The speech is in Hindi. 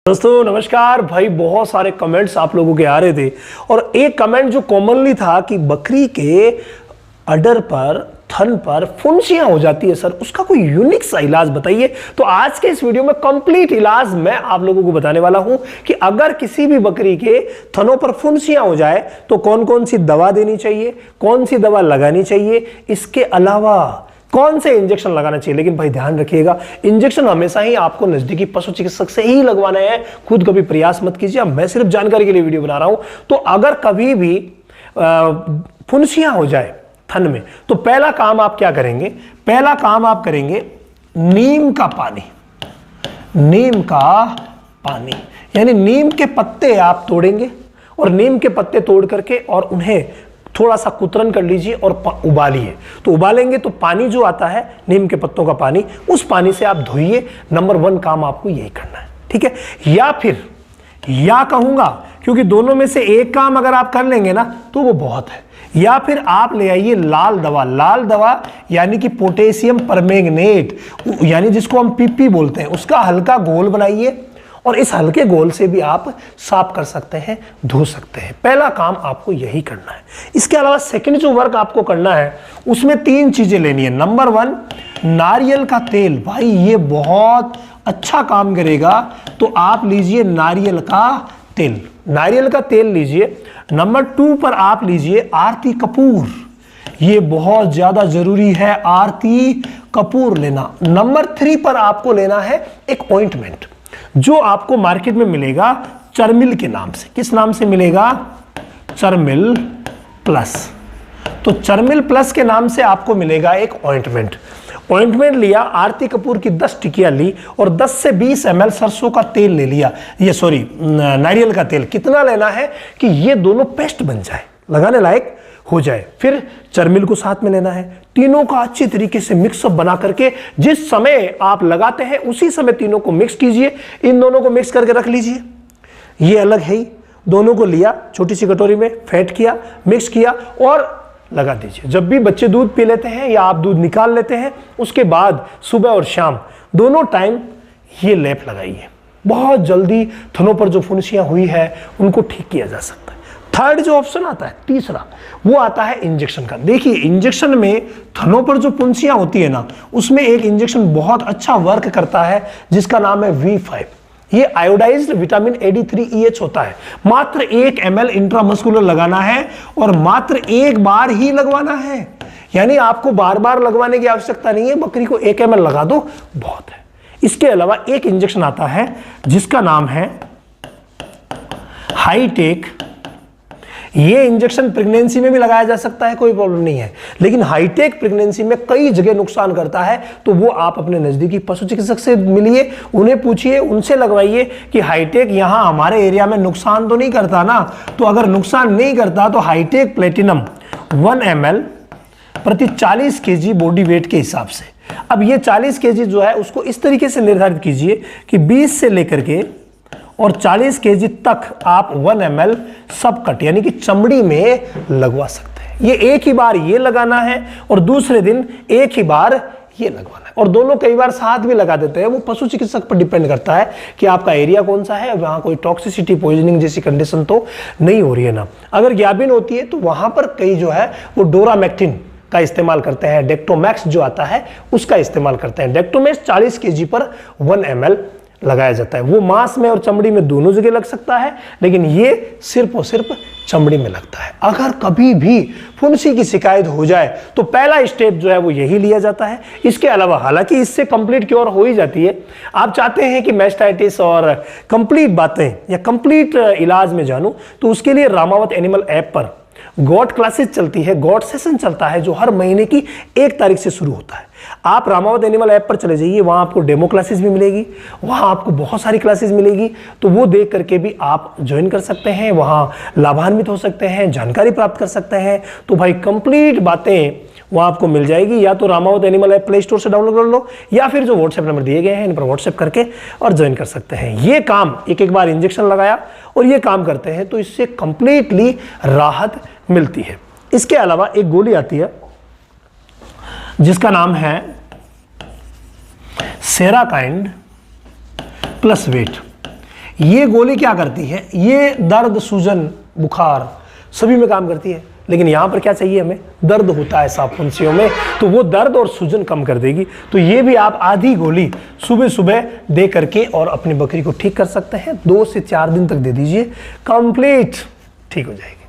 दोस्तों नमस्कार भाई। बहुत सारे कमेंट्स आप लोगों के आ रहे थे और एक कमेंट जो कॉमनली था कि बकरी के अडर पर थन पर फुंसियां हो जाती है सर, उसका कोई यूनिक सा इलाज बताइए। तो आज के इस वीडियो में कंप्लीट इलाज मैं आप लोगों को बताने वाला हूं कि अगर किसी भी बकरी के थनों पर फुंसियां हो जाए तो कौन कौन सी दवा देनी चाहिए, कौन सी दवा लगानी चाहिए, इसके अलावा कौन से इंजेक्शन लगाना चाहिए। लेकिन भाई ध्यान रखिएगा, इंजेक्शन हमेशा ही आपको नजदीकी पशु चिकित्सक से ही लगवाना है, खुद कभी प्रयास मत कीजिए। मैं सिर्फ जानकारी के लिए वीडियो बना रहा हूं। तो अगर कभी भी फुंसियां हो जाए थन में तो पहला काम आप क्या करेंगे, पहला काम आप करेंगे नीम का पानी। नीम का पानी यानी नीम के पत्ते आप तोड़ेंगे और नीम के पत्ते तोड़ करके और उन्हें थोड़ा सा कुतरन कर लीजिए और उबालिए। तो उबालेंगे तो पानी जो आता है नीम के पत्तों का पानी, उस पानी से आप धोइए। नंबर 1 काम आपको यही करना है, ठीक है। या फिर या कहूंगा, क्योंकि दोनों में से एक काम अगर आप कर लेंगे ना तो वो बहुत है। या फिर आप ले आइए लाल दवा। लाल दवा यानी कि पोटेशियम परमैंगनेट, यानी जिसको हम पीपी बोलते हैं, उसका हल्का घोल बनाइए और इस हल्के घोल से भी आप साफ कर सकते हैं, धो सकते हैं। पहला काम आपको यही करना है। इसके अलावा सेकंड जो वर्क आपको करना है उसमें 3 चीजें लेनी है। नंबर 1 नारियल का तेल। भाई ये बहुत अच्छा काम करेगा, तो आप लीजिए नारियल का तेल। नारियल का तेल लीजिए। नंबर 2 पर आप लीजिए आरती कपूर। ये बहुत ज्यादा जरूरी है, आरती कपूर लेना। नंबर 3 पर आपको लेना है एक ऑइंटमेंट जो आपको मार्केट में मिलेगा चर्मिल के नाम से। किस नाम से मिलेगा? चर्मिल प्लस। तो चर्मिल प्लस के नाम से आपको मिलेगा एक ऑइंटमेंट। ऑइंटमेंट लिया, आरती कपूर की 10 टिकियां ली और 10 से 20 ml सरसों का तेल ले लिया, ये सॉरी नारियल का तेल। कितना लेना है कि ये दोनों पेस्ट बन जाए, लगाने लायक हो जाए। फिर चर्मिल को साथ में लेना है। तीनों का अच्छी तरीके से मिक्सअप बना करके जिस समय आप लगाते हैं उसी समय तीनों को मिक्स कीजिए। इन दोनों को मिक्स करके रख लीजिए, ये अलग है ही। दोनों को लिया, छोटी सी कटोरी में फेंट किया, मिक्स किया और लगा दीजिए। जब भी बच्चे दूध पी लेते हैं या आप दूध निकाल लेते हैं, उसके बाद सुबह और शाम दोनों टाइम ये लेप लगाइए। बहुत जल्दी थनों पर जो फुंसियां हुई है उनको ठीक किया जा सकता है। थर्ड जो ऑप्शन आता है, तीसरा, वो आता है इंजेक्शन का। देखिए इंजेक्शन में थनों पर जो फुंसियां होती है ना, उसमें एक इंजेक्शन बहुत अच्छा वर्क करता है जिसका नाम है V5। ये आयोडाइज्ड विटामिन AD3EH होता है। मात्र 1 ml इंट्रामस्कुलर लगाना है और मात्र एक बार ही लगवाना है, यानी आपको बार बार लगवाने की आवश्यकता नहीं है। बकरी को 1 ml लगा दो, बहुत है। इसके अलावा एक इंजेक्शन आता है जिसका नाम है हाईटेक। ये इंजेक्शन प्रेगनेंसी में भी लगाया जा सकता है, कोई प्रॉब्लम नहीं है, लेकिन हाईटेक प्रेगनेंसी में कई जगह नुकसान करता है। तो वो आप अपने नजदीकी पशु चिकित्सक से मिलिए, उन्हें पूछिए, उनसे लगवाइए कि हाईटेक यहाँ हमारे एरिया में नुकसान तो नहीं करता ना। तो अगर नुकसान नहीं करता तो हाईटेक प्लेटिनम 1 ml प्रति 40 kg बॉडी वेट के हिसाब से। अब ये 40 kg जो है उसको इस तरीके से निर्धारित कीजिए कि 20 से लेकर के और 40 kg तक आप 1 ml सब कट यानी कि चमड़ी में लगवा सकते हैं। ये एक ही बार ये लगाना है और दूसरे दिन एक ही बार ये लगवाना है, और दोनों कई बार साथ भी लगा देते हैं। वो पशु चिकित्सक पर डिपेंड करता है कि आपका एरिया कौन सा है, वहां कोई टॉक्सिसिटी, पॉइजनिंग जैसी कंडीशन तो नहीं हो रही है ना। अगर ग्याबिन होती है तो वहां पर कई जो है वो डोरामेक्टिन का इस्तेमाल करते हैं, डेक्टोमैक्स जो आता है उसका इस्तेमाल करते हैं। डेक्टोमैक्स 40 kg पर 1 ml लगाया जाता है। वो मांस में और चमड़ी में दोनों जगह लग सकता है, लेकिन ये सिर्फ और सिर्फ चमड़ी में लगता है। अगर कभी भी फुंसी की शिकायत हो जाए तो पहला स्टेप जो है वो यही लिया जाता है। इसके अलावा हालांकि इससे कंप्लीट क्योर हो ही जाती है। आप चाहते हैं कि मैस्टाइटिस और कंप्लीट बातें या कंप्लीट इलाज में जानूं, तो उसके लिए रामावत एनिमल ऐप पर गॉट क्लासेस चलती है, गॉट सेशन चलता है, जो हर महीने की 1 तारीख से शुरू होता है। आप रामावत एनिमल ऐप पर चले जाइए, वहां आपको डेमो क्लासेस भी मिलेगी, वहां आपको बहुत सारी क्लासेस मिलेगी। तो वो देख करके भी आप ज्वाइन कर सकते हैं, वहां लाभान्वित हो सकते हैं, जानकारी प्राप्त कर सकते हैं। तो भाई कंप्लीट बातें वहां आपको मिल जाएगी। या तो Ramawat animal app play store से डाउनलोड कर लो, या फिर जो व्हाट्सएप नंबर दिए गए हैं इन पर व्हाट्सएप करके और ज्वाइन कर सकते हैं। ये काम एक बार इंजेक्शन लगाया और ये काम करते हैं तो इससे कंप्लीटली राहत मिलती है। इसके अलावा एक गोली आती है जिसका नाम है सेराकाइंड प्लस वेट। ये गोली क्या करती है, ये दर्द, सूजन, बुखार सभी में काम करती है, लेकिन यहां पर क्या चाहिए हमें, दर्द होता है सांप फुंसियों में, तो वो दर्द और सूजन कम कर देगी। तो ये भी आप आधी गोली सुबह सुबह दे करके और अपनी बकरी को ठीक कर सकते हैं। 2 से 4 दिन तक दे दीजिए, कंप्लीट ठीक हो जाएगी।